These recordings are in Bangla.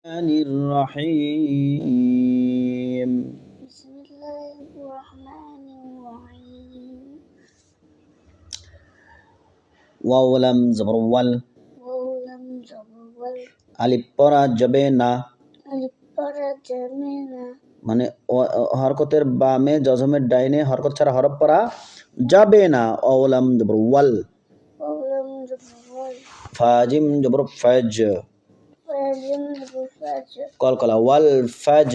الرحيم بسم الله الرحمن الرحيم ওয়াও লাম জবর ওয়াল ولم جبل আলিফ পরা যাবে না البر جمينا মানে হরকতের বামে জজমের ডাইনে হরকত ছাড়া হরফ পড়া যাবে না ওয়াও লাম জবর ওয়াল ولم جبل ফাজিম জবর ফাজ فجم الفجر কলকলা ওয়াল ফাজ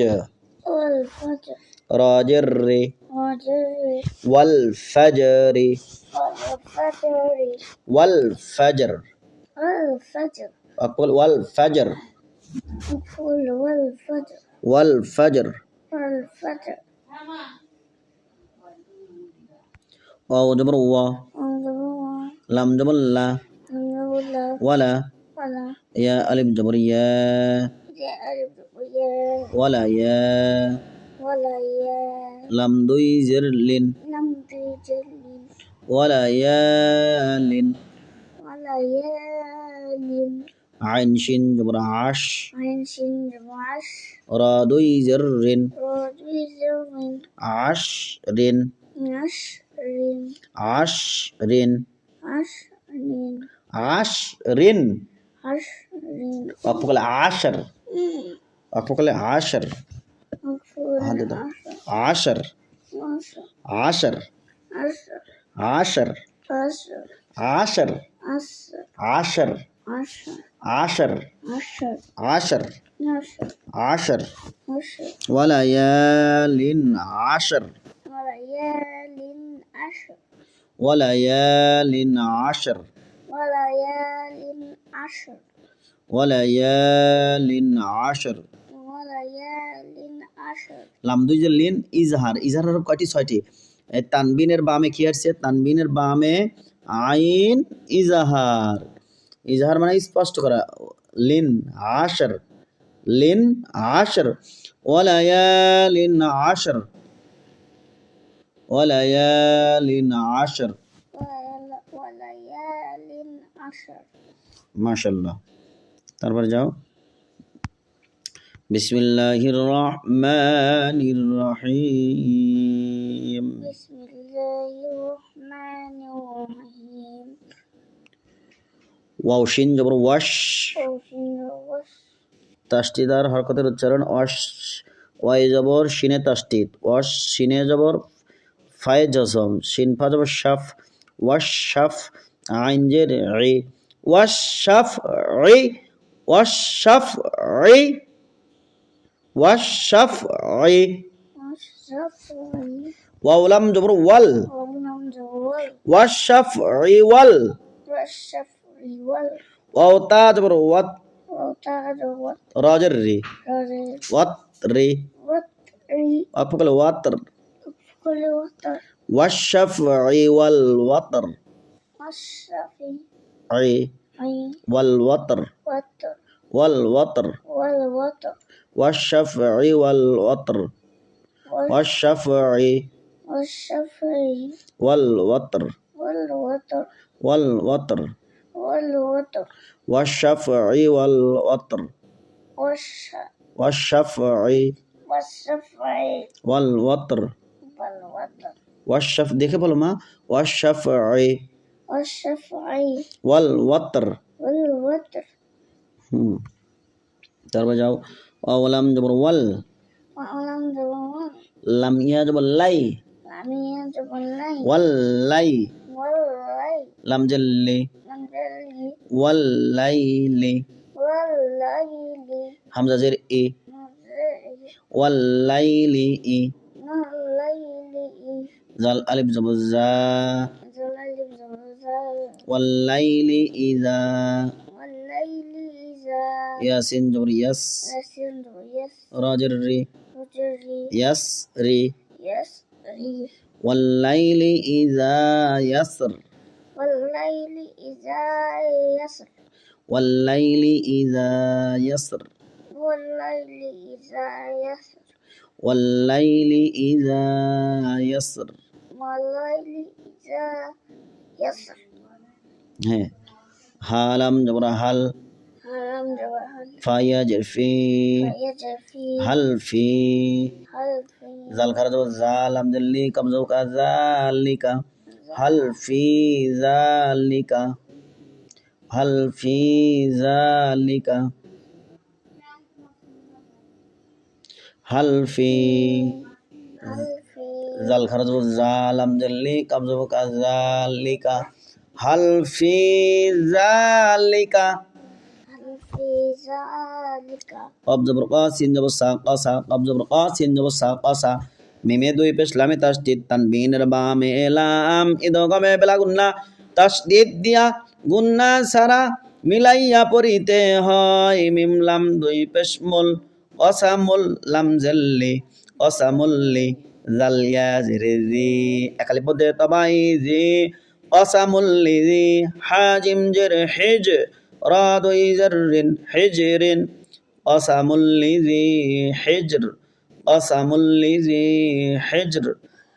والفجر রাজের রে وجر ওয়াল ফাজরি والفجر ওয়াল ফাজর والفجر أقول والفجر أقول والفجر والفجر والفجر واو جبر وا انظر لام جبر لا انظر ولا ولا يا ألف جبر يا جاء يا ولا يا ولا يا لام دوي زر لين لم تجل ولا يا لين ولا يال عين شين جبر عش عين سين عش را دوي زر رين رضي زر عش رين عشر عش رين عشر عش رين عشر أقول عشر أقول عشر هذا عشر عشر عشر عشر عشر عشر عشر عشر وليال عشر وليال عشر وليال عشر وليال عشر وليال عشر وليال عشر লাম দুই যে লিন ইজহার ইজহার হরফ কয়টি? ছয়টি। তানবিনের বামে কি আসছে? তানবিনের বামে আইন ইজহার। ইজহার মানে স্পষ্ট করা। লিন আশর লিন আশর ওয়ালায়ালিন আশর ওয়ালায়ালিন আশর وليال عشر মাশাআল্লাহ। তারপরে যাও বিসমিল্লাহির রহমানির রহিম بسم الله الرحمن الرحيم ওয়াও শিন জবর ওয়াশ وش তাসদিদার হরকতের উচ্চারণ ওয়াশ ওয়াই জবর শিনে তাসদিদ ওয়াশ শিনে জবর ফায়ে জজম শিন ফা জবর শাফ ওয়াশ শাফ আইন জের ই ওয়াশ শাফ ই ওয়াশ শাফ ই ওয়াশ শাফ ই والشفع ওয়াও লাম জবর ওয়াল ولم جوال ওয়াশ শাফ ই ওয়াল والشفع وال ওয়াও তা জবর ওয়াত وتعد রাজের রি والرجل ওয়াত রি والري অপকল ওয়াতর كل وتر والشفع والوتر والشفع والوتر وتر والوتر والوتر والشفع والوتر والشفع والشفع والوتر والوتر والوتر والوتر والشفع والوتر والشفع والشفع والوتر والوتر والشف দেখে বলো মা والشفع والشفع والوتر والوتر তারপর যাও ওয়ালাম জবর ওয়াল وألم جوال লাম ইয়া জবর লাই لم يجب الليل ওয়াল্লাই والليل লাম জাল্লি لم يجب ওয়াল্লাইলি والليل হামজা জের ই ওয়াল্লাইলি ই জাল আলিফ জবর জা والليل إذا والليل إذا ياسين جبر يس يسر راجر ري يسري يس ري يسري والليل إذا يسر والليل إذا يسر والليل إذا يسر والليل إذا يسر والليل إذا يسر والليل إذا يسر হ্যাঁ হালাম জবর হাল Alam jabal hal. ফাইয়া জেরফি Fayajafi. হালফি Halfi. জাল খারা যাব জাল আমজাল্লি কবজা কা জালিকা হালফি জালিকা হালফি জালিকা হালফি Halfi. জাল খারা যাব জাল আমজাল্লি কবজা কা জালিকা হালফি জালিকা Halfi zalika. কব জবর কা সিন জবর সা কাসা কব জবর কা সিন জবর সা কাসা মিমে দুই পেশ লামে তাসদিদ তানবিনের বামে লাম ইদগমে বেলা গুন্না তাসদিদ দিয়া গুন্না সারা মিলাইয়া পড়িতে হয় মিম লাম দুই পেশ মুল অসামুল লাম জাল্লি অসামুল্লি জালিয়া জিরিজি একালি পদে তবাই জি অসামুল্লি জি হাজিম জের হিজ রাদুই জাররিন হিজরিন قسم لذي حجر قسم لذي حجر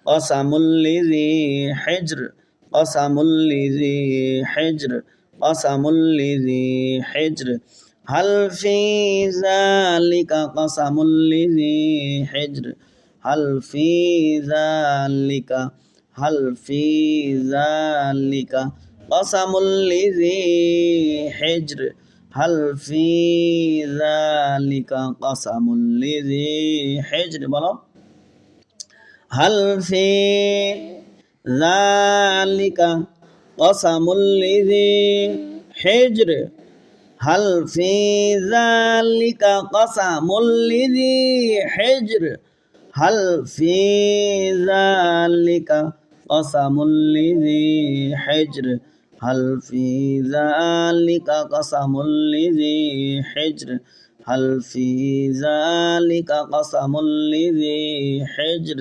قسم لذي حجر قسم لذي حجر قسم لذي حجر هل في ذلك قسم لذي حجر هل في ذلك هل في ذلك قسم لذي حجر هل في ذلك قسم لذي حجر বলো هل في ذلك قسم لذي حجر هل في ذلك قسم لذي حجر هل في ذلك قسم لذي حجر هل في ذلك قسم لذي حجر هل في ذلك قسم لذي حجر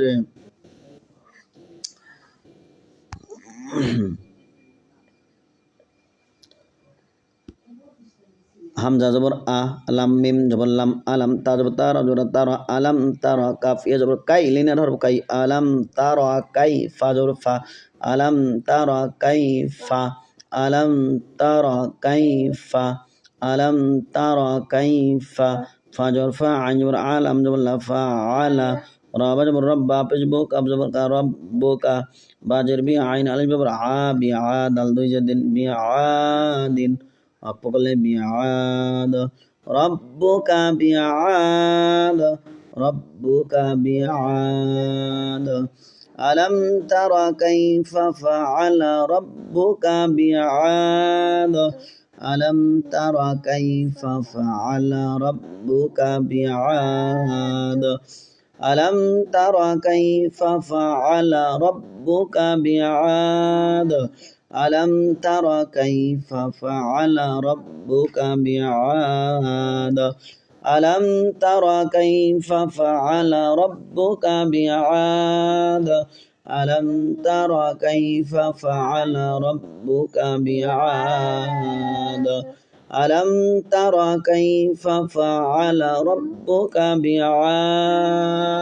হামজা জবর আ লাম মিম জবর লাম আলাম তা জবর তারা জবর তারা আলাম তারা কাফ ইয়া জবর কাই লিনের হরফ কাই আলাম তারা কাই ফা জবর ফা আলাম তারা কাই ফা আলাম তারা কাই ফা আলাম তারা কাই ফা ফা জবর ফা আইন জবর আলাম জবর লা ফা আলা রাবা জবর রব্বা পেজবুক আব জবর কা রব্বুকা বাজের বি আইন আলিফ জবর আ বি আ দাল দুই জাদিন বি আদিন أقبل بعاد ربك بعاد ربك بعاد ألم تر كيف فعل ربك بعاد ألم تر كيف فعل ربك بعاد ألم تر كيف فعل ربك بعاد ألم تر كيف فعل ربك بعاد ألم تر كيف فعل ربك بعاد ألم تر كيف فعل ربك بعاد ألم تر كيف فعل ربك بعاد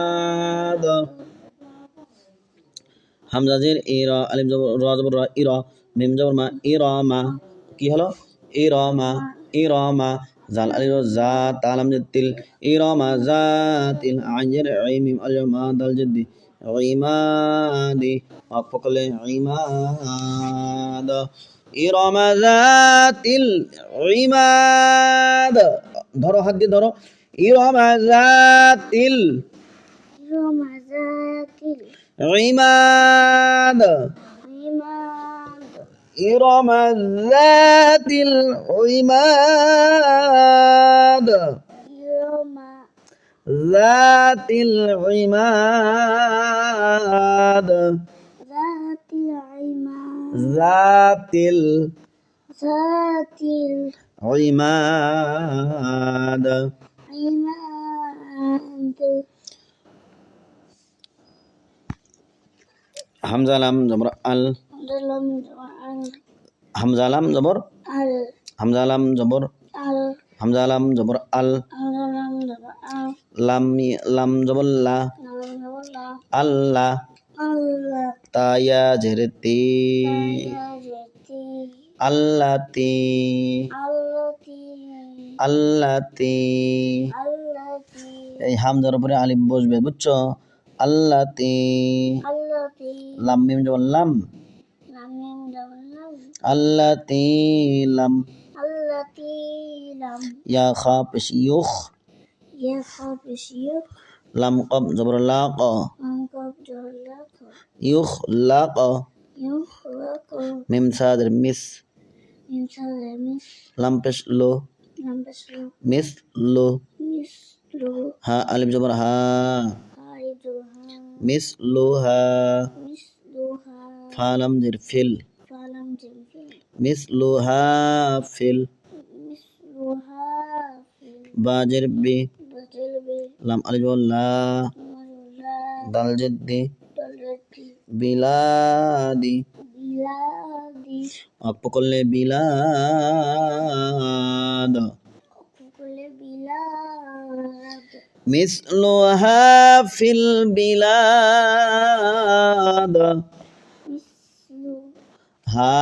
হামজা জের ইরা আলিফ জবর রা জবর রা ইরা মিম জবর মা ইরামা কি হলো ইরামা ইরামা জাল আলিফ জা তালাম তিল ইরামা জাতিল আইন জের আই মিম আল মা দাল জদি ইমাদি অফকলে ইমাদ ইরামা জাতিল ইমাদ ধরো হাত দিয়ে ধরো ইরামা জাতিল Romazatil. عماد Imad. إرم ذات العماد Yoma. ذات العماد Zatil imad. ذات Zatil العماد imad. حمزة لام زبر ال Dalam doa حمزة لام زبر al حمزة لام زبر al حمزة لام زبر ال dalam doa لام زبر لا dalam doa الله Allah تايا جرتي ya jati التي allati আল্লাতি allati এই হামজার উপরে আলিফ বসবে বুঝছো আল্লাতি allati লাম মিম যেমন লাম lam mim double lam আল্লাতি লাম allati lam ইয়া খা পেশ ইউখ ya kha pesh yuk লাম কব জবর lakh lam kaf jalak ইউখ lakh yukhlaq মিম সাদের মিস min sharri mis লাম পেশ লো lam baslu মিস লো mislu হা আলিফ জবর হা haiduha মিস লো হা misluha ফা লাম জের ফিল falam jilfil মিস লো হা ফিল misluha fil বাজের বি batil bil লাম আলিফ জবর লা marula দাল জেদ্দি dalati বিলাদি biladi অক্প করলে বিলাদ kukule bilad মিসলুহা ফিল বিলাদ mislu হা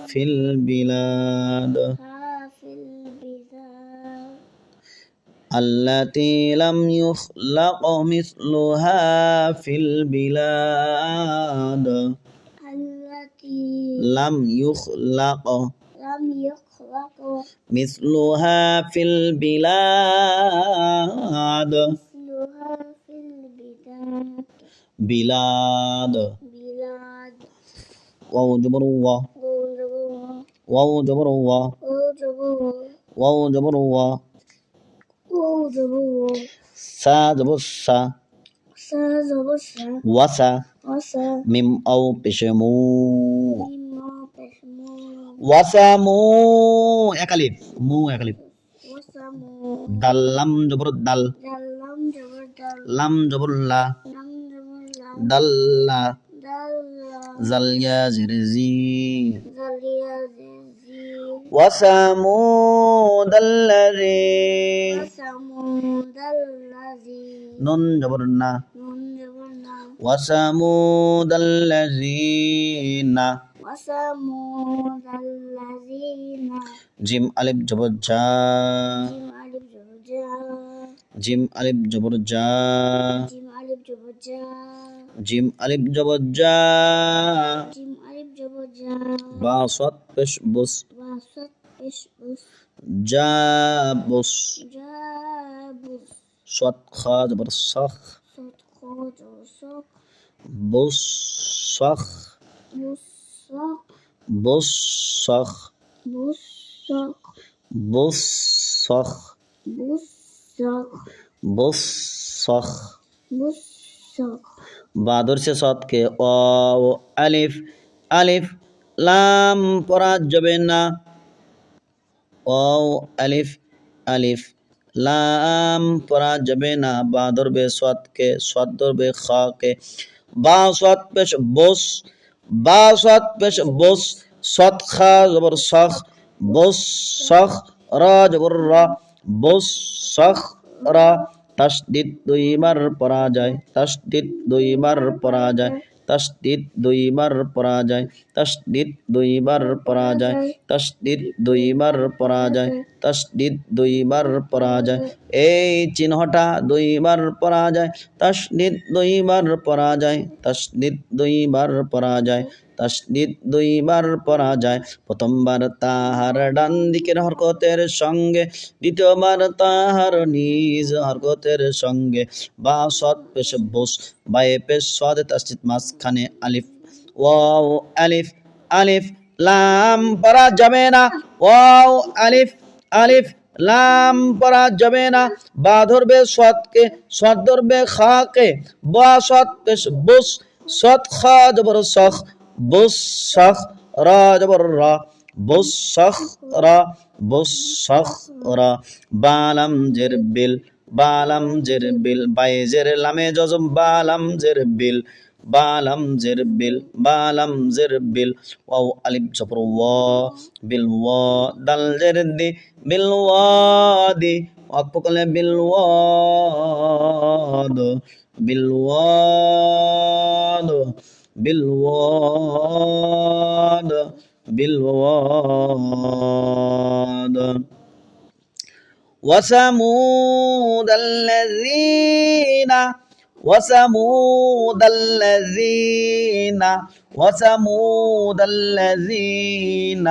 feel বিলাদ hafil bilad التي لم يخلق مثلها في البلاد allati لم يخلق lam yukhlaq مثلها في البلاد misluha fil bidad بلاد bilad واو جبر وا ujabu واو جبر وا ujabu واو جبر وا ujabu سا جبر سا sa zabu sa وسا wasa ميم أو بشمو mimo pesmu وسمو একালিফ মু একালিফ wasamu দাল লাম জবর দাল dalam jabur dal লাম জবর লা lam jabur lam দাল্লা dalla জালিয়া জিরজি zalia zizi وثمود الذي wasamu dallazi নুন জবর না nun jabur na وثمود الذين wasamu dallazina gym আলিফ জবর জা jim alif jabur ja gym আলিফ জবর জা jim alif jabur ja gym আলিফ জবর জা jim alif jabur ja বা সাত পেশ বুস wasat pesh us জাবুস jabus সাত খা জবর সখ sot khot sok বুস সখ musak বুস সখ musak বুস সখ musak বুস সখ musak বাদর সে সৎ কে ও আলিফ আলিফ লাম পড়া যাবে না ও আলিফ আলিফ লাম পড়া যাবে না বা ধরবে সৎকে সৎ ধরবে খা কে বা সৎ পেশ বস বা সৎ পেশ বস সৎ খা জবর সখ বস সখ রা জবর রা বস সখ রা তাসদিদ দুইবার পড়া যায় তাসদিদ দুইবার পড়া যায় তাসদিদ দুইবার পড়া যায় তাসদিদ দুইবার পড়া যায় তাসদিদ দুইবার পড়া যায় তাসদিদ দুইবার পড়া যায় এই চিহ্নটা দুইবার পড়া যায় তাসদিদ দুইবার পড়া যায় তাসদিদ দুইবার পড়া যায় তাসদিদ দুইবার পড়া যায় প্রথমবার তাহার ডান দিকের হরকতের সঙ্গে দ্বিতীয়বার তাহার নিজ হরকতের সঙ্গে বা সৎ পেশ বস বায়ে পেশ সদ তাসদিদ মাঝখানে আলিফ ওয়াও আলিফ আলিফ লাম পড়া যাবে না ওয়াও আলিফ আলিফ লাম পড়া যাবে না বা ধরবে সৎকে সৎ ধরবে খাকে বা সৎ পেশ বস সৎ খা জবর সখ বস সখ রা জবর রা বস সখ রা বস সখ রা বালাম জের বিল বালাম জের বিল বাইজের লামে জজম বালাম জের বিল বালাম জের বিল বালাম জের বিল ওয়াও আলিফ জবর ওয়া বিল ওয়া দাল জের দি বিল ওয়াদি ওয়াকফ করলে বিল ওয়াদ বিল ওয়াদ বিল ওয়াদ বিল ওয়াদ وثمود الذين وثمود الذين وثمود الذين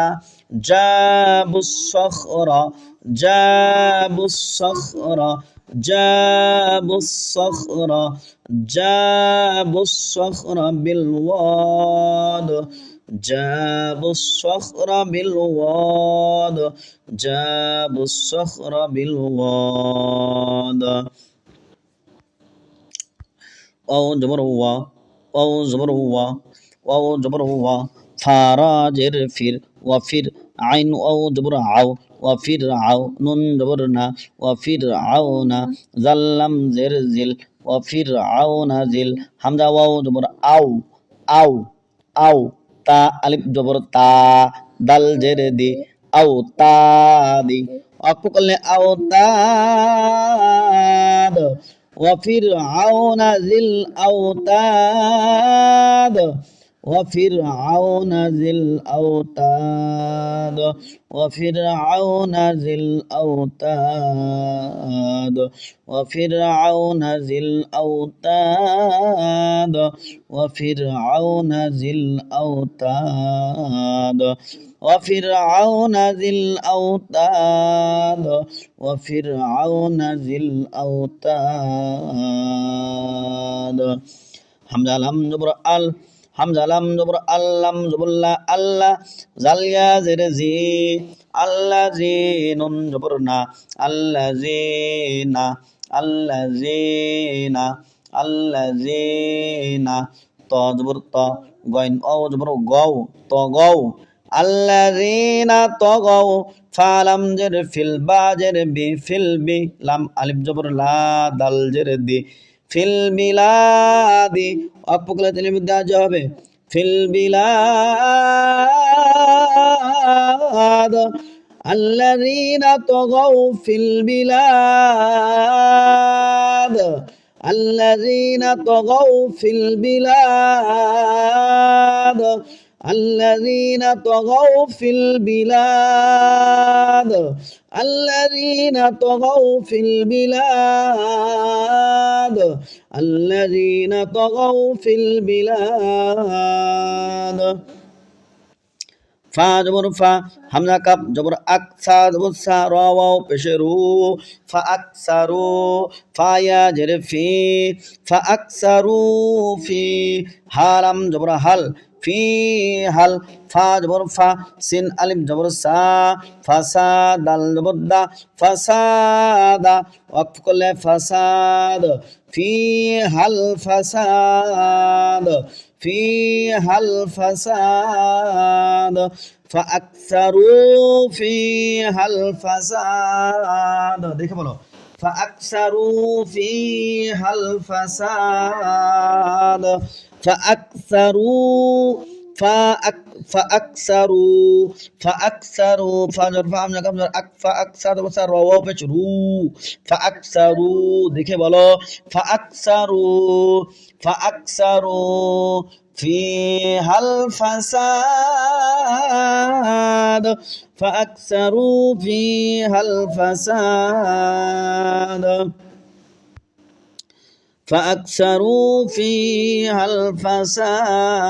جابوا الصخر جابوا الصخر جابوا الصخر جابوا الصخر بالواد جابوا الصخر بالواد جابوا الصخر بالواد واو جبر هو واو جبر هو واو جبر هو فراجر فير وفير عين واو جبر عو وفير عو نون جبرنا وفير عون زلم زرزل وفير عون زل حمزة واو جبر أو أو أو تا ألف جبر تا دل جر دي أو تا دي أكو كل أو تا وفرعون ذي الأوتاد وفرعون ذي الأوتاد وفرعون ذي الأوتاد وفرعون ذي الأوتاد وفرعون ذي الأوتاد وفرعون ذي الأوتاد وفرعون ذي الأوتاد حمزة لم جبر ال حمزة لم جبر لم جبر الله زاليا زرزي الذين جبرنا الذين الذين الذين طا جبر طا غين أو جبر غو طغوا الذين طغوا فلم جر في الباجر بي في البي لم ألف جبر لا دل جر دي في البلاد أقبل تلميذ جوابه في البلاد الذين طغوا في البلاد الذين طغوا في البلاد الذين طغوا في البلاد الذين طغوا في البلاد الذين طغوا في البلاد فا جبر فا حمزة كاب جبر أكسا جبر سا راواو بشرو فأكسروا فايا جر في فأكسروا في حالم جبر هل في هل فا جبر فا سين ألف جبر سا فساد جبر دا فساد وقف كل فساد في هل فساد فيها الفساد فأكثروا فيها الفساد দেখে বলো فأكثروا فيها الفساد فأكثروا فأكثروا فجر فهم جگہ فأكثر بسر رو پچ رو فأكثروا দেখে বলো فأكثروا فيها الفساد فأكثروا فيها الفساد فأكثروا فيها الفساد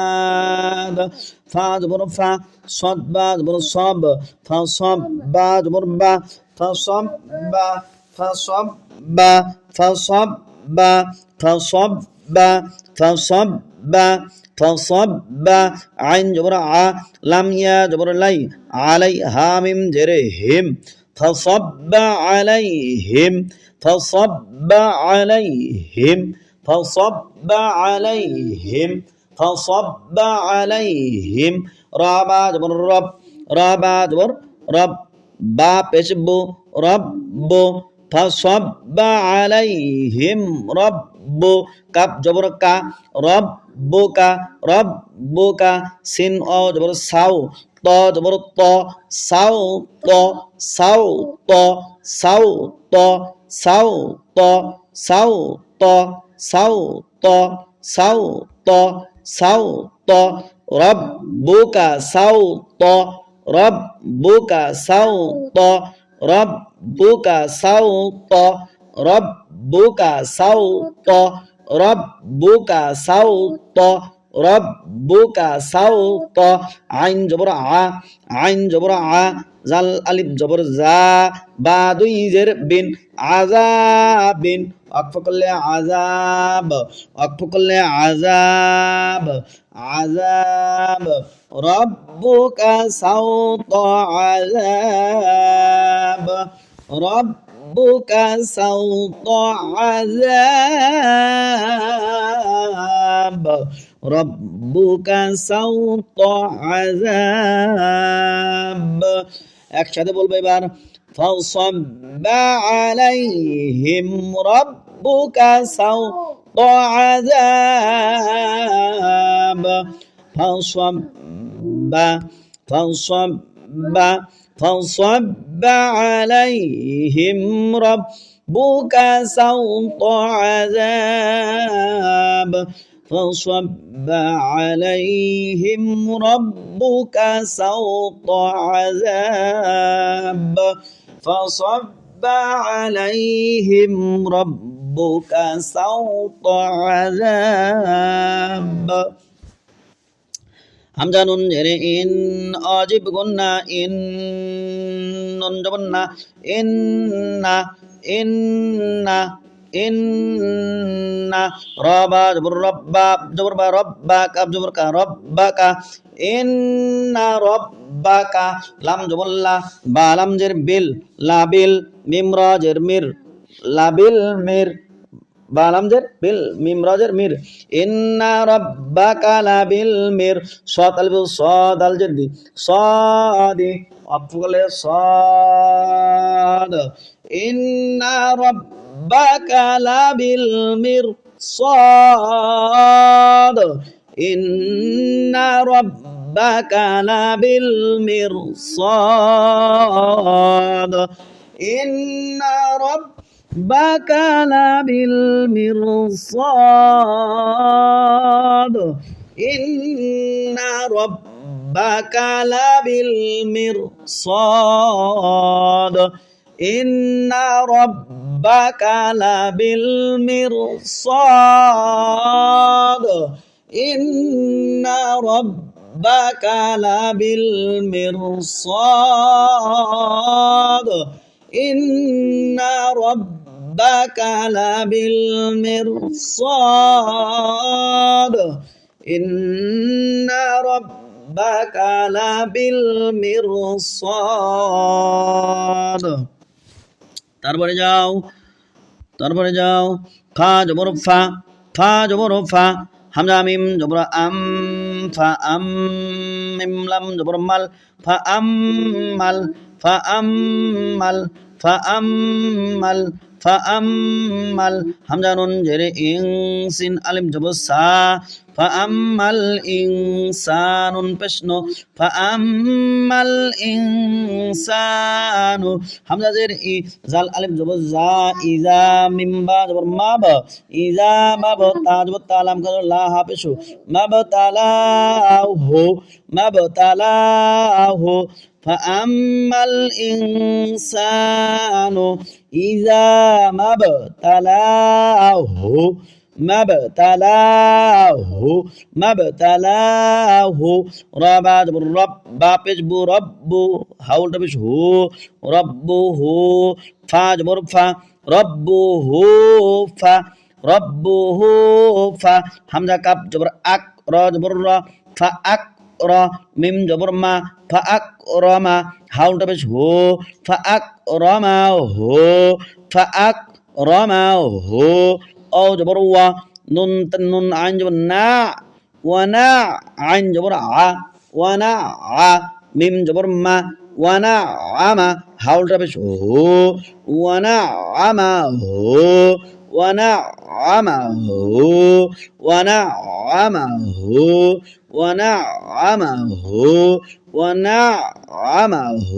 فاجبر فا صد باجبر صب فصب باجبر با فصب با فصب با فصب با فصب با فصب با فصب با عين جبر ع لم يا جبر لي علي هامم جرهم فصب عليهم فصب عليهم فصب عليهم فصب عليهم رابع جبر رب رابع جبر رب با পেশবো رب فصب عليهم رب কাপ জবর কা রব্বুকা সিন অ জবর সাও ত জবর ত সাও ত সাও ত সাও ত সাও ত সাও ত সাও ত সাও ত সাও ত রব্বুকা সাও ত রব্বুকা সাও ত ربك سوط ربك سوط ربك سوط ربك سوط عين جبر عين جبر জাল আলিফ জবর জা বা দুই জের বিন আযাবিন ওয়াকফ করলে আযাব ওয়াকফ করলে আযাব আযাব রব্বুকা সাওতা আযাব রব্বুকা সাওতা আযাব রব্বুকা সাওতা আযাব একসাথে বলবো এবার ফাসাব্বা আলাইহিম রাব্বুকা সাওতা আযাব ফাসাব্বা ফাসাব্বা ফাসাব্বা আলাইহিম রাব্বুকা সাওতা আযাব فصب عليهم ربك سوط عذاب فصب عليهم ربك سوط عذاب হামজা নুন জেরে ইন অজিব গুন্না ইন নুন জবন্না ইন্না ইন্না ইন্না রবা জবর রব্বা জবর বা রব্বা কাব জবর কা রব্বাকা ইন্না রব্বাকা লাম জবল্লা বা লাম জের বিল লাবিল মিম রা জের মির লাবিল মির বা লাম জের বিল মিম রা জের মির ইন্না রব্বাকা লাবিল মির সাদ আলিফ সাদ আল জেদি সাদি অফুলে সাদ ইন্না ربك لبالمرصاد إن ربك لبالمرصاد إن ربك لبالمرصاد إن ربك لبالمرصاد إن ربك لبالمرصاد إن ربك لبالمرصاد إن ربك لبالمرصاد إن ربك لبالمرصاد তারপরে যাও ফা জবর ফা হামজা মিম জবর আম ফা আম মিম লাম জবর মাল ফা আম্মাল ফা আম্মাল ফা আম্মাল ফা আম্মাল হামজা নুন জেরে ইং সিন আলিফ জবর সা ফা আম্মাল ইনসানুন পেশনো ফা আম্মাল ইনসানু হামজা জের ই জাল আলিফ জবর জা ইজা মিম বা জবর মা বা ইজা মা বা তা জবর তা লাম কাজ লা হা পেশো মা বা তালাহু মা বা তালাহু فأما الإنسان إذا ما ابتلاه ما ابتلاه ربا جبر رب با پیش رب حول تبش هو ربه فا جبر فا ربه فا حمزة كاب جبر أك را جبر را فأك را মিম জবর মা ফা আকরামা হাউলটা বেশ হো ফা আকরামা হো ফা আকরামা হো ও জবর ওয়া নুন নুন আইন জবর না ওয়া না আইন জবর আ ওয়া না আ মিম জবর মা ওয়া না আমা হাউলটা বেশ হো ওয়া না আমা হো ওয়া না আমা হো ওয়া না আমা হো ونعمه ونعمه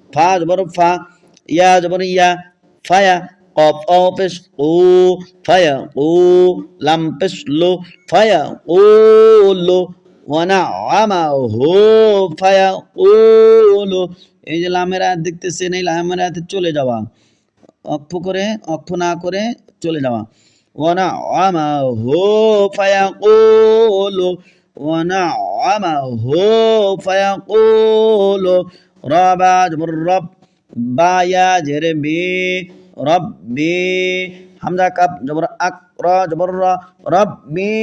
فا جبر فا يا جبر يا فيا قاف او بش قو فيا قو لم بش لو فيا قول ونعمه فيقول এই যে লামের আয়াত দেখতেছেন, এই লামের আয়াতে চলে যাওয়া, অক্ষ না করে চলে যাওয়া। ওয়ানাআমাহু ফায়াকুলু, ওয়ানাআমাহু ফায়াকুলু, রাবা জবর রব, বা ইয়া জের বি, রব্বি, হামজা কাপ জবর আক, রা জবর রা, রব্বি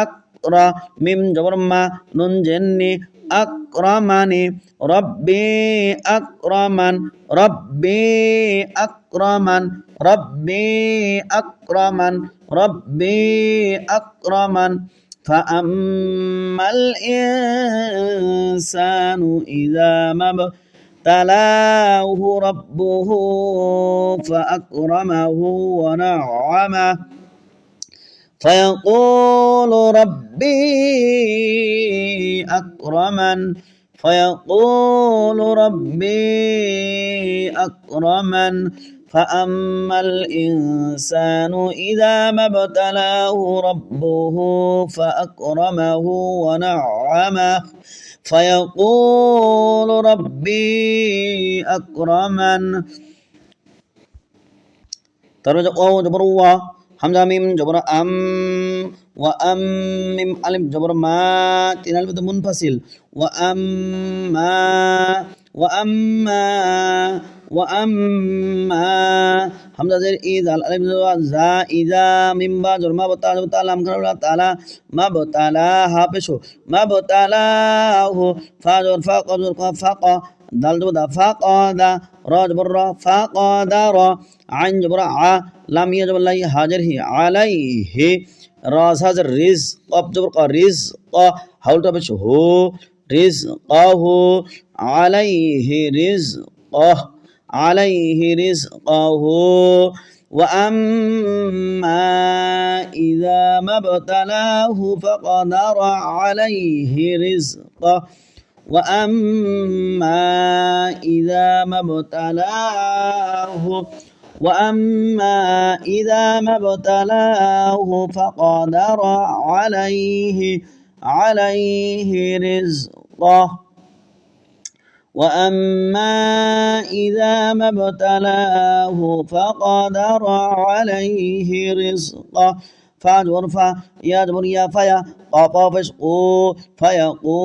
আকরা, মিম জবর মা, নুন জেন্নি, আকরামানি, রব্বি আকরামান, রব্বি আকরামান, রব্বি আকরামান, রব্বি আকরামান। فأما الإنسان إذا ما ابتلاه ربه فأكرمه ونعمه فيقول ربي أكرمن، فيقول ربي أكرمن. فأما الإنسان إذا ما ابتلاه ربه فأكرمه ونعمه فيقول ربي أكرمن. তারপরে ও জবর ওয়া, হামজা মিম জবর আম, ওয়া আম মিম আলিফ জবর মা, তিন আলিফ মুনফাসিল, ওয়া আম্মা, ওয়া আম্মা, ওয়া আম্মা, হামজা জের ই, জাল আলিফ জা, ইজা, মিম বা জবর মা, বতা জবর তা, লাম খানা তালা, মা বতালা, হা পেশো, মা বতালাহু, ফা জবর ফা, ক জবর ক, ফাকা, দাল জবর দা, ফাকাদা, রা জবর রা, ফাকাদারা, আইন জবর আ, লাম ইয়া জবর লাই, হাজর হি, আলাইহি, রা হাজর রিজ, কফ জবর ক, রিজ ক, হাউলটা পেশ হু, রিজ কাহু, আলাইহি রিজ কহ, আলাইহি রিজ কাহু। وأما إذا ما ابتلاه فقدر عليه رزقه، وأما إذا ما ابتلاه، وأما إذا ما ابتلاه فقدر عليه رزقه، وأما إذا ما ابتلاه فقدر عليه رزقه. فاجبر فا، يا جبر يا فيا، قاف فشقو، فيقو،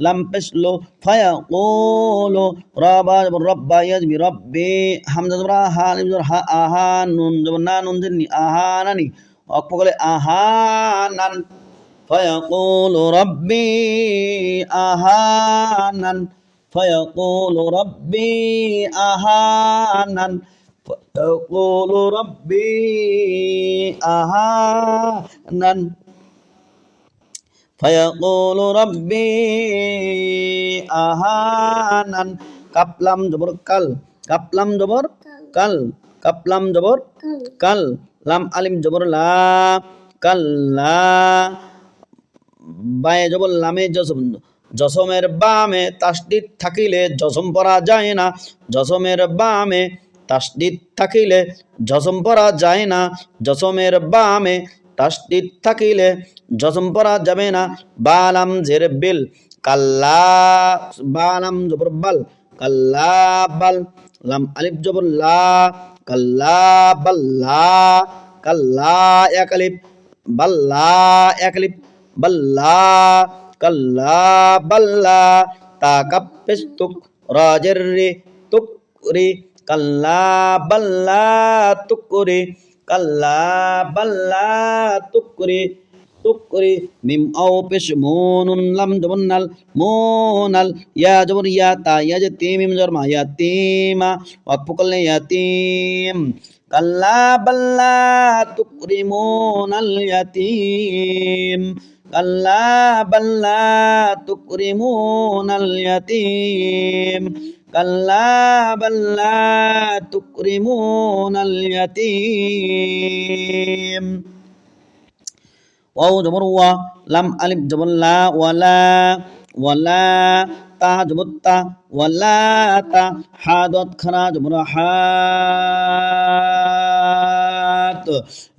لم فشلو، فيقول، رابا جبر ربا، يجبي ربي، حمزة جبر ها، لم جبر ها، آهان، نون جبر نا، نون جني، آهانني، أقبل آهانن، فيقول ربي آهانن، فيقول ربي أهانن، فيقول ربي أهانن، فيقول ربي أهانن. কাপলাম জবর কাল, কাপলাম জবর কাল, কাপলাম জবর কাল, লাম আলিম জবর লা, কাল্লা, বায়ে জবর লামে জসম, জসমের বামে তাসদিদ থাকিলে জসম পড়া যায় না, জসমের বামে তাসদিদ থাকিলে জসম পড়া যায় না, জসমের বামে তাসদিদ থাকিলে জসম পড়া যাবে না। বালাম জের বিল, কাল্লা, বালাম জবর বাল, কাল্লা বাল, লাম আলিফ জবর লা, কাল্লা বাল্লা, কাল্লা এক আলিফ, বাল্লা এক আলিফ, বাল্লা, কাল্লা বাল্লা, তা কাপ পেশ তুক, রাজের রে, তুকরি, কাল্লা বাল্লা তুকরি, কাল্লা বাল্লা তুকরি, তুকরি, মিম আও পেশ মুনুন, লাম জবর নাল, মুনাল, ইয়া জবর ইয়া, তা ইয়া যে তিম, মিম জবর মা, ইয়াতিমা, ওয়াকফ করলে ইয়াতিম, কাল্লা বাল্লা তুকরিমুনাল ইয়াতিম, কাল্লা বাল্লা তুকরিমুনাল ইয়াতিম, কাল্লা বাল্লা তুকরিমুনাল ইয়াতিম। ওয়াও জবর ওয়া, লাম আলিফ জবর লা, ওয়ালা, ওয়ালা, তা জবর তা, ওয়ালা তা, হা দত খারা জবর হা,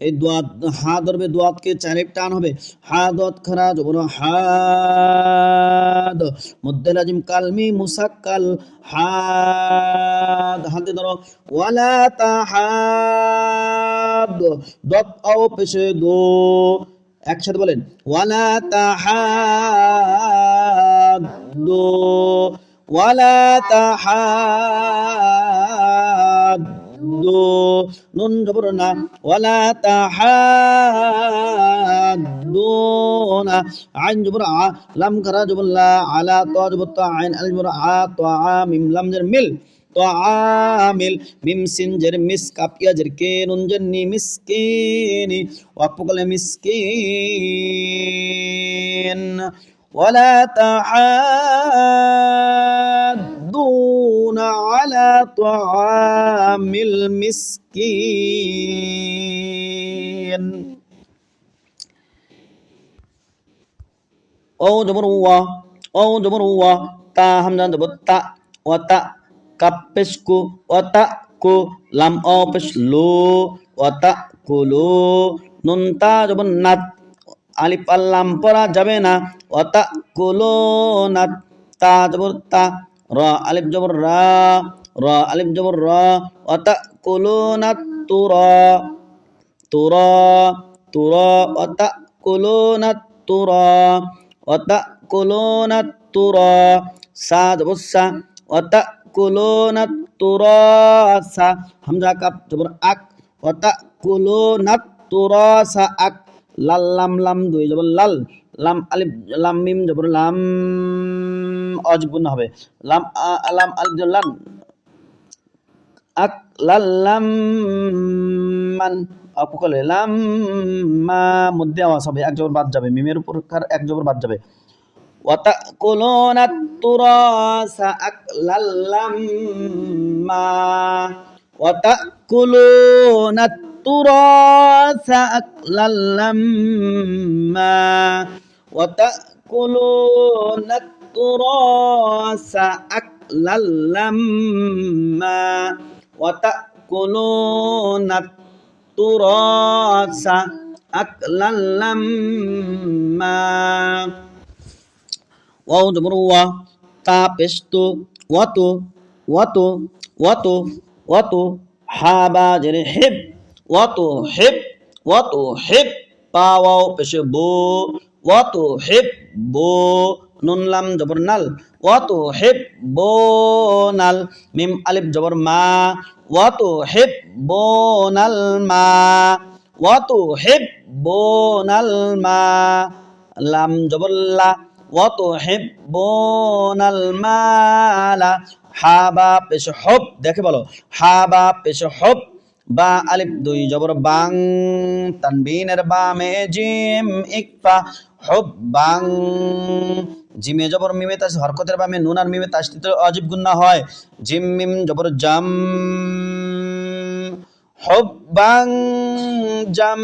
এই দোয়াত হা ধরবে, দোয়াতকে চারে টান হবে, হা দত খারা জবর হাদ, মধ্যে লাজিম কালমি মুসাক্কাল হাদ, হাতে ধরো ওয়ালা তাহাদ, দত আও পেশে দো, একসাথে বলেন ওয়ালা তাহাদ্দু, ওয়ালা তাহাদ্দু, নুন জবর না, ওয়ালা তাহাদ্দুনা, আইন জবর আ, লাম খারা জবর লা, আলা তা জবর তা, আইন আলিফ জবর আ, তা মিম লাম জের মিল, طعامل মিম সিন জের মিস, কাপ ইয়া জের কে, নুন জের নি, মিসকিনি, ওয়াকফ করলে মিসকিন, ولا تحاضون على طعام المسكين, او জবর ওয়া, ও জবর ওয়া, তা হামজা জবর তা, ওয়া তা, কাপ পেশ কু, ওয়া তা কু, লাম ও পেশ লো, ওয়া তা কুলু, নুন তা জবর নাত, আলিফ আল্লাম পড়া যাবে না, ওয়া তা কুলু নাত, তা জবর তা, রা আলিফ জবর রা, রা আলিফ জবর রা, ওয়া তা কুলু নাত তুরা, তুরা, তুরা, ওয়া তা কুলু নাত তুরা, ওয়া তা কুলু নাত তুরা, সা জবর সা, ওয়া তা কুলু নাত তুরাসা, হামজা কাপ জবর আক, ওয়া তা কুলু নাত তুরাসা আক, লাল লাম লাম দুই জবর লাল, লাম আলিফ লাম মিম জবর লাম, অজগুণ হবে, লাম লাম আলিফ জবর লাম, আক লাল লাম মান, অপকলে লাম মা, মধ্যে আওয়াজ হবে, এক জবর বাদ যাবে, মিমের উপর এক জবর বাদ যাবে, وتأكلون التراث أكلا لما، وتأكلون التراث أكلا لما، وتأكلون التراث أكلا لما، وتأكلون التراث أكلا لما, ওয়াও জবর ওয়া, তা পেশ তু, ওয়াতু, ওয়াতু, ওয়াতু, ওয়াতু, হা বা জের হিব, ওয়াতু হিব, ওয়াতু হিব, পা ওয়াও পেশ বো, ওয়াতু হিব বো, নুন লাম জবর নাল, ওয়াতু হিব বো নাল, মিম আলিফ জবর মা, ওয়াতু হিব বো নাল মা, ওয়াতু হিব বো নাল মা, লাম জবর লা, ওয়াতুহিব্বুনাল মালা, হা বা পেশ হব, দেখে বলো হা বা পেশ হব, বা আলিফ দুই জবর বাং, তানবিনের বামে জিম ইকফা, হব বাং, জিমে জবর মিমে তাস, হরকতের বামে নুন আর মিমে তাসদিদ ওয়াজিব গুন্না হয়, জিম মিম জবর জাম, হব্বাং জাম,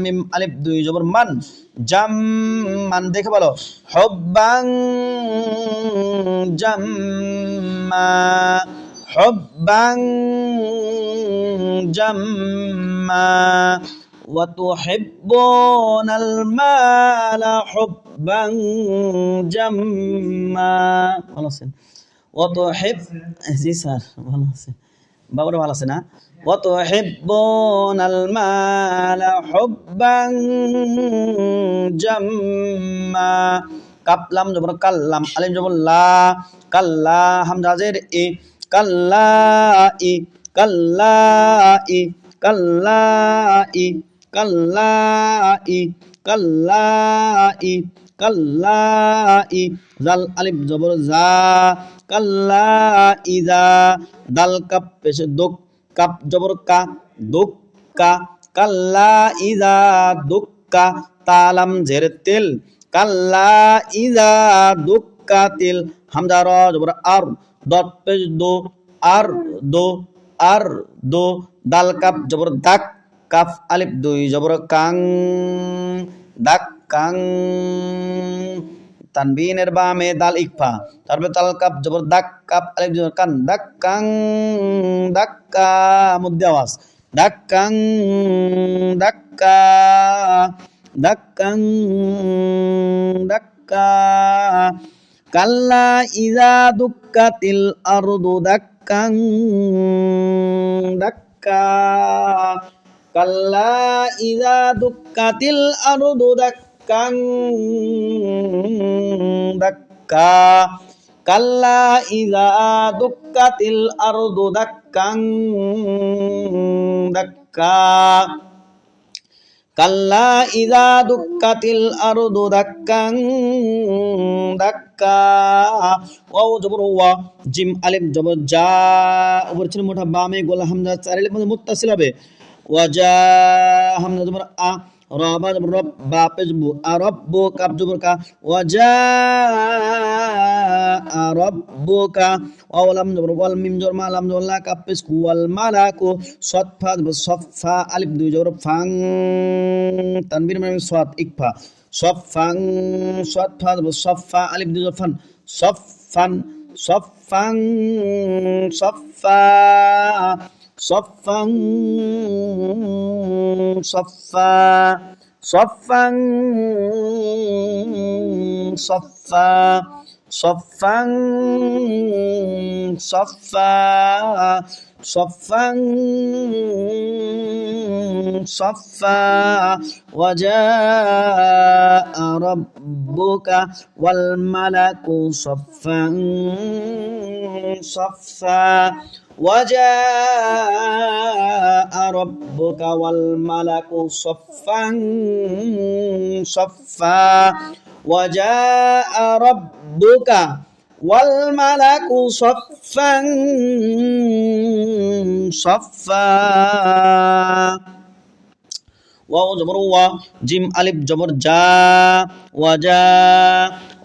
মিম আলিফ দুই জবর মান, জাম মান, দেখে বলো হব্বাং জাম্মা, হব্বাং জাম্মা, ওয়া তুহিব্বুনাল মালা হুব্বাং জাম্মা, ভালো আছেন, ওয়া তুহিব, জি স্যার ভালো আছে, বাবুরা ভালো আছে না, ওয়া তুহিব্বুনাল মালা হুব্বাং জাম্মা, কাপ লাম জবর কাল্লাম, আলিফ জবর লা, কাল্লা, হামজা জের ই, কাল্লা ই, কাল্লা ই, কাল্লা ই, কাল্লা ই, কাল্লা ই, কাল্লা ই, জাল আলিফ জবর জা, কাল্লা ইজা, দাল কাপ পেশে দুক, কাপ জবর কা, দুক্কা, কাল্লা ইজা দুক্কা, তালাম জের তেল, কাল্লা ইজা দুক্কা তিল, হামজা র জবর আর, দত পেশ দো, আর দো, আর দো, দাল কাপ জবর দাক, কাফ আলিফ দুই জবর কাং, দাক কাং, তানবিনের বামে দাল ইকফা, তারপরে তাল কাপ জবর দাক, কাপ আলিফ জবর কান, দাক কাং, দাক্কা, মধ্যে আওয়াজ, দাক্কাং দাক্কা দাক্কাং দাক্কা কাল্লা ইযা দুক্কাতিল আরদু দাক্কাং দাক্কা কাল্লা ইযা দুক্কাতিল আরদু দাক্কাং দাক্কা কাল্লা ইযা দুক্কাতিল আরদু দাক্কাং দাক্কা কাল্লা ইযা দুক্কাতিল আরদু দাক্কাং দাক্কা ওয়াও জবর ওয়া জিম আলিফ জবর জা উপর ছিল মোটা বামে গোলা হামজা চার আলিফ মধ্যে মুত্তাসিল হবে ওয়াজা হামজা জবর আ রাবা জবর রব বা পেশ বু আরাব্বু কাব জবর কা ওয়াজা আরাব্বুকা ওয়াও লাম জবর ওয়াল মিম জবর মা লাম জবর লা কাব পেশ কু ওয়াল মালাকু সাদ ফা জবর সফা আলিফ দুই জবর ফাং তানবীর মানে সাদ ইকফা সফাং সাদ ফা জবর সফা আলিফ দুই জবর ফান সফান সফাং সফা صفا صفا صفا صفا صفا صفا صفا صفا وجاء ربك والملك صفا صفا وجاء ربك والملك صفا صفا وجاء ربك والملك صفا صفا ওয়াও জবর ওয়া জিম আলিফ জবর জা ওয়াজা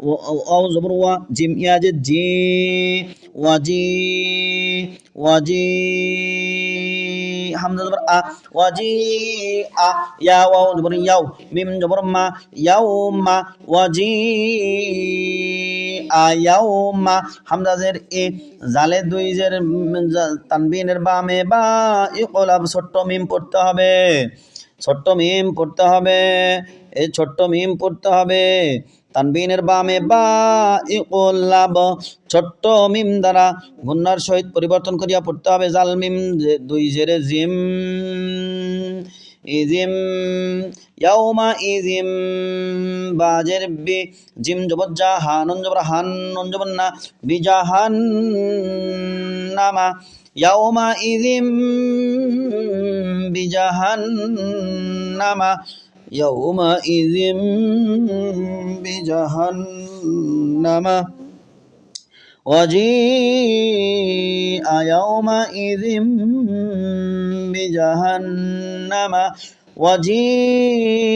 ওয়াও জবর ওয়া জিম ইয়া যে জি ওয়াজি ওয়াজি হামজা জবর আ ওয়াজি আ ইয়া ওয়াও জবর ইয়াও মিম জবর মা ইয়াউমা ওয়াজি আয়াউমা হামজা জের এ জালে দুই জের তানবিনের বামে বা ইকলাব ছোট্ট মিম পড়তে হবে ছোট্ট মিম পড়তে হবে এই ছোট্ট মিম পড়তে হবে তানবিনের বামে বা ইকলাব ছোট্ট মিম দ্বারা গুন্নার সহিত পরিবর্তন করিয়া পড়তে হবে জাল মিম দুই জেরে জিম ইজিম ইয়াউমা ইজিম বাজের বি জিম জবর জা হানুন জবর হান নুন জবর না বিজাহান নামা ইয়াউমা ইজিম বিজাহান্নামা ইয়াউমা ইজিম বিজাহান্নামা وجيء يومئذ بجهنم وجيء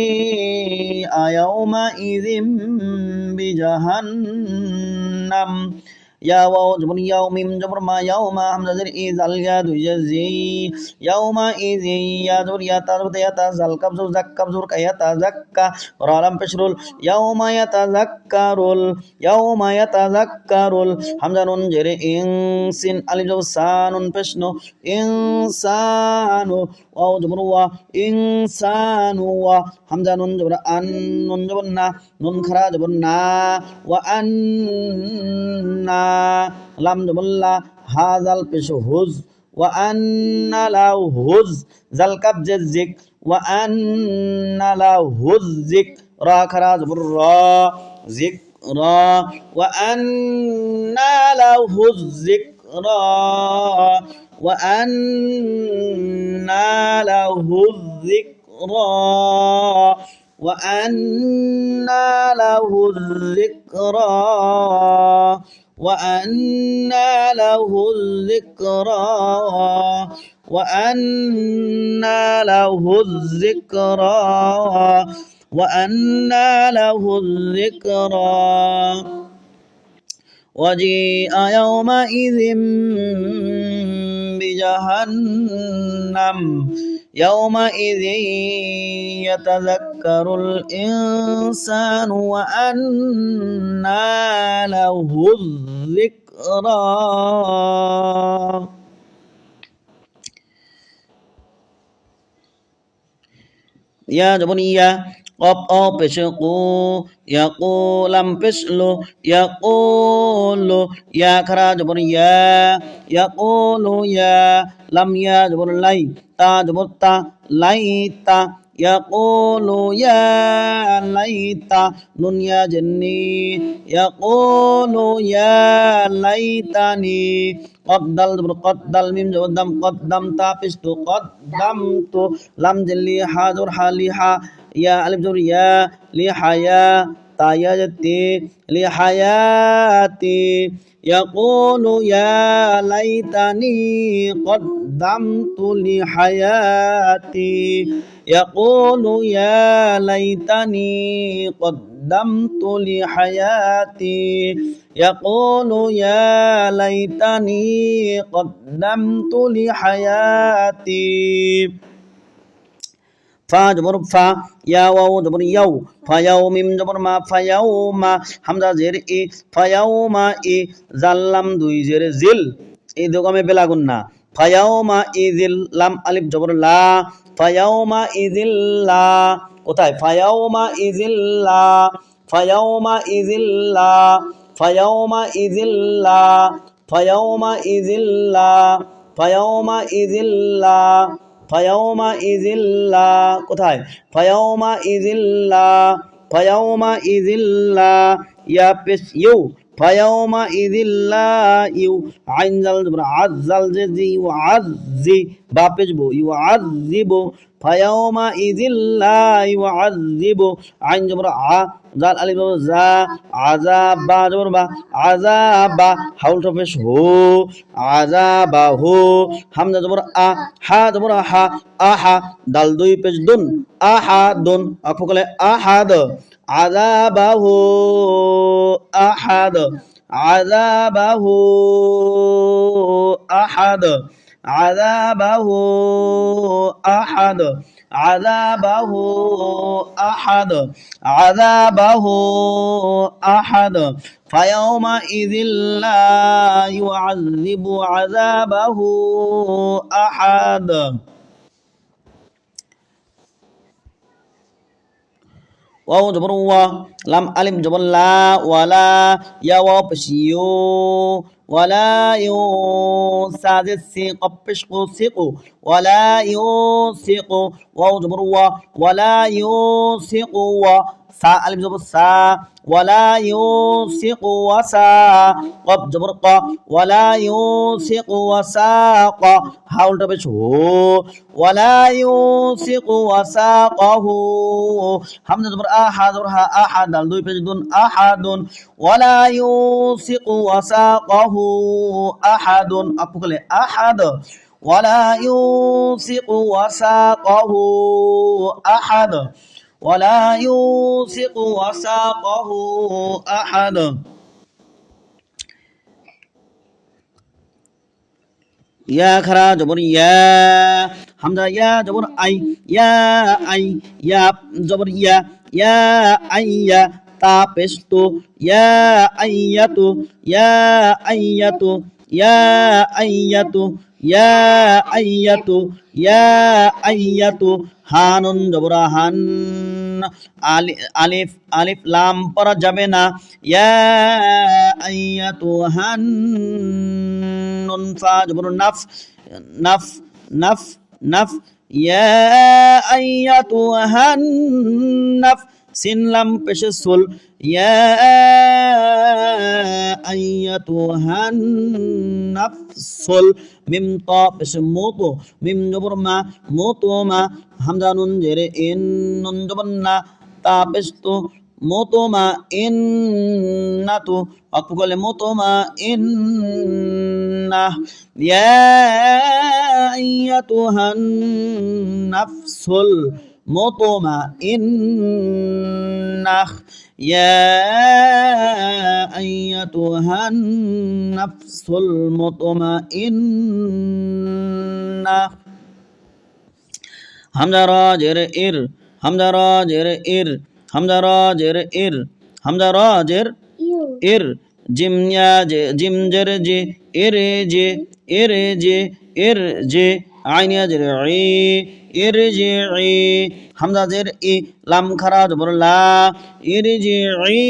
يومئذ بجهنم يا واو جبر ياو ميم جبر ما ياو ما همزة زر إي زال يا دو يزي يومئذ يا جبر يا تا جبر يا تا زال كب زور زك كب زور يا تا زكا رالم بشرول يوم يتذكرul يوم يتذكرul همزة نون جر إن سين ألف جبر سانون بشنو إنسانو واو جبر وا إنسانو وا همزة نون جبر أن نون جبر نا نون خرا جبر نا وأن লাম জবল্লা হা জাল পেশ হুজ ওয়া আন্না লাউ হুজ জাল কাব জিক ওয়া আন্না লাউ হুজ জিক রা খারা জবর রা জিক রা ওয়া আন্না লাউ হুজ জিক রা ওয়া আন্না লাউ হুজ জিক রা وأنى له الذكرى وأنى له الذكرى وأنى له الذكرى وأنى له الذكرى وجيء يومئذ بجهنم يومئذ يتذكر الإنسان وأنى له الذكرى ইয়া জবর ইয়া কপ অ পেশ কু ইয়াকুলাম পেশ লো ইয়াকুলু ইয়া খারা জবর ইয়া ইয়াকুলু ইয়া লাম ইয়া জবর লাই তা জবর তা লাইতা ইয়াকুলু ইয়া লাইতা নুন ইয়া জন্নি ইয়াকুলু ইয়া লাইতানি قدل জবর قدل মিম জবর দাম قدم তা পেশ তো قدمت লাম জেলি হা জবর হালিহা ইয়া আলিফ জবর ইয়া লি হায়া তা ইয়া জতি লি হায়াতি يقول يا ليتني قدمت لحياتي يقول يا ليتني قدمت لحياتي يقول يا ليتني قدمت لحياتي ফা জবর ফা ইয়া ওয়াও জবর ইয়াও ফায়াও মিম জবর মা ফায়াও মা হামজা জের ই ফায়াও মা ই জাল্লাম দুই জের জিল এই দোকামে বেলাগুন না ফায়াও মা ই জিল লাম আলিফ জবর লা ফায়াও মা ই জিল লা কোথায় ফায়াও মা ই জিল লা ফায়াও মা ই জিল লা ফায়াও মা ই জিল লা ফায়াও মা ই জিল লা ফায়াও মা ই জিল লা ফায়াউমা ইজিল্লা কোথায় ফায়াউমা ইজিল্লা ফায়াউমা ইজিল্লা ইয়া পেশ ইউ ফায়াউমা ইজিল্লা ইউ আইন জাল জবর আজ্জাল জি ইউ আজ্জি বা পেশ বো ইউ আজ্জিবু ফায়াউমা ইজিল্লা ইউ আজ্জিবু আইন জবর আ জাল আলিফ জবর জা আযাবা জবর বা আযাবা হাউল পেশ হু আযাবা হু হামজা জবর আ হা জবর হা আহা দাল দুই পেশ দুন আহাদুন অফকলে আহাদ আযাবাহু আহাদ আযাবাহু আহাদ আযাবাহু আহাদ عذابه أحد عذابه أحد فيومئذ لا يعذب عذابه أحد واو جبر وا لام الف جبر لا ولا يا واو بشيو ولا يوساد السيق بشقو سيقو ولا يوسق واو جبر وا ولا يوسق وا سا الف جبر سا ولا يوسق وسا قب جبر قا ولا يوسق وساق حاول تبش هو ولا يوسق وساقه حمزة جبر أحد ها أحد دال دوي পেশ দুন أحد ولا يوسق وساقه أحد أقول أحد ولا يوسق وساقه أحد ولا يوسق وساقه أحد يا خرا جبر يا حمزة يا جبر أي يا أي يا جبر يا أي يا তা পেশতো ইয়া আইয়াতু ইয়া আইয়াতু ইয়া আইয়াতু ইয়া আইয়াতু ইয়া আইয়াতু হানুন জবর হান আলিফ আলিফ লাম পড়া যাবে না ইয়া আইয়াতু হান নুন ফা জবর নাফ নাফ নাফ নাফ ইয়া আইয়াতু হান নাফ সিন লাম পেশে সুল ইয়া আইয়াতুহান নাফসুল মিম তা পেশে মুতু মিম জবর মা মুতু মা হামজা নুন জেরে ইন নুন জবর না তা পেশতু মুতু মা ইন্নাতু অকলে মুতু মা ইন্না ইয়া আইয়াতুহান নাফসুল مطمئنة يا أيتها النفس المطمئنة حمزة راجر إر حمزة راجر إر حمزة راجر إر حمزة راجر إر جم يا جم جر جي إر جي إر جي إر جي আইন ইয়া জের ই ইরজিই হামজা জের ই লাম খারা জবর লা ইরজিই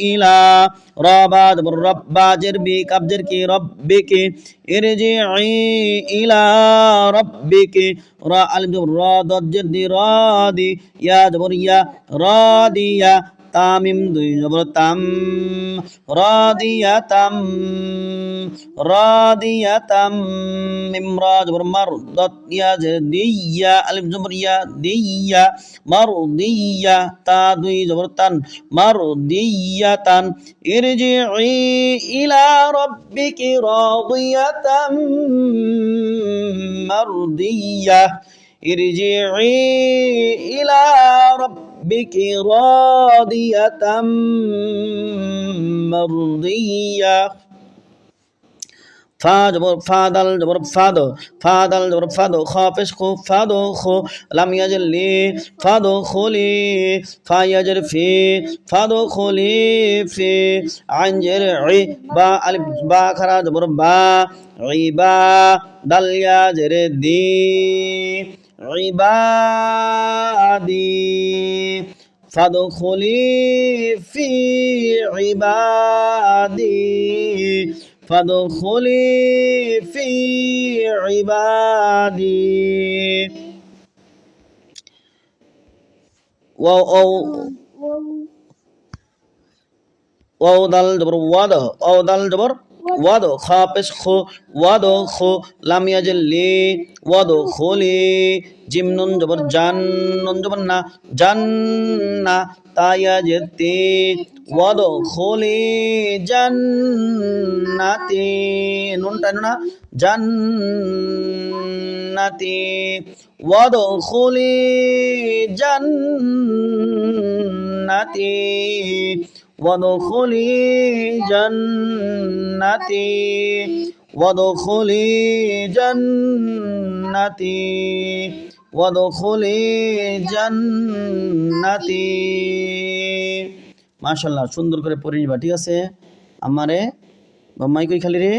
ইলা রা বা জবর রব বা জের বি কাব জের কি রব্বিকি ইরজিই ইলা রব্বিকি রা আলিফ জবর রা দদ জের দি রাদি ইয়া জবর ইয়া রাদিয়া তামিম দুই জবর তাম রাদিয়াতাম রাদিয়াতাম মিমরা জবর মার দত ইয়া দিয়া আলিফ জবর ইয়া দিয়া মারদিয়া তা দুই জবর তান মারদিয়াতান ইরজিই ইলা রাব্বিকি রাদিয়াতাম মারদিয়া ইরজিই ইলা রাব্বিকি রাদিয়াতাম মারদিয়া ফা জবর ফাদাল জবর ফাদো ফাদাল জবর ফাদো খা পেশ খো ফাদো খো লাম ইয়াজের লি ফাদো খোলি ফা ইয়াজের ফি ফাদো খোলি ফি আইন জের ই বা আলিফ বা খারা জবর বা ইবা দাল ইয়াজের দি ইবাদি ফাদখুলি ফি ইবাদি ফাদখুলি ফি ইবাদি ওয়াও ওয়াও দাল জবর ওয়াদ ওয়াও দাল জবর ওয়াদ খা পেশ খো ওয়াদ খো লাম ইয়াজের লি ওয়াদ খোলি জিম নুন জবর জান নুন জবর না জান্না তা ইয়াজের তি ওয়াদ খোলি জান্নাতি নুন টানো না জান্নাতি ওয়াদ খোলি জান্নাতি وادخلي جنتي وادخلي جنتي وادخلي جنتي মাশাআল্লাহ সুন্দর করে পড়ে নিবা ঠিক আছে আমারে মাইকই খালি রে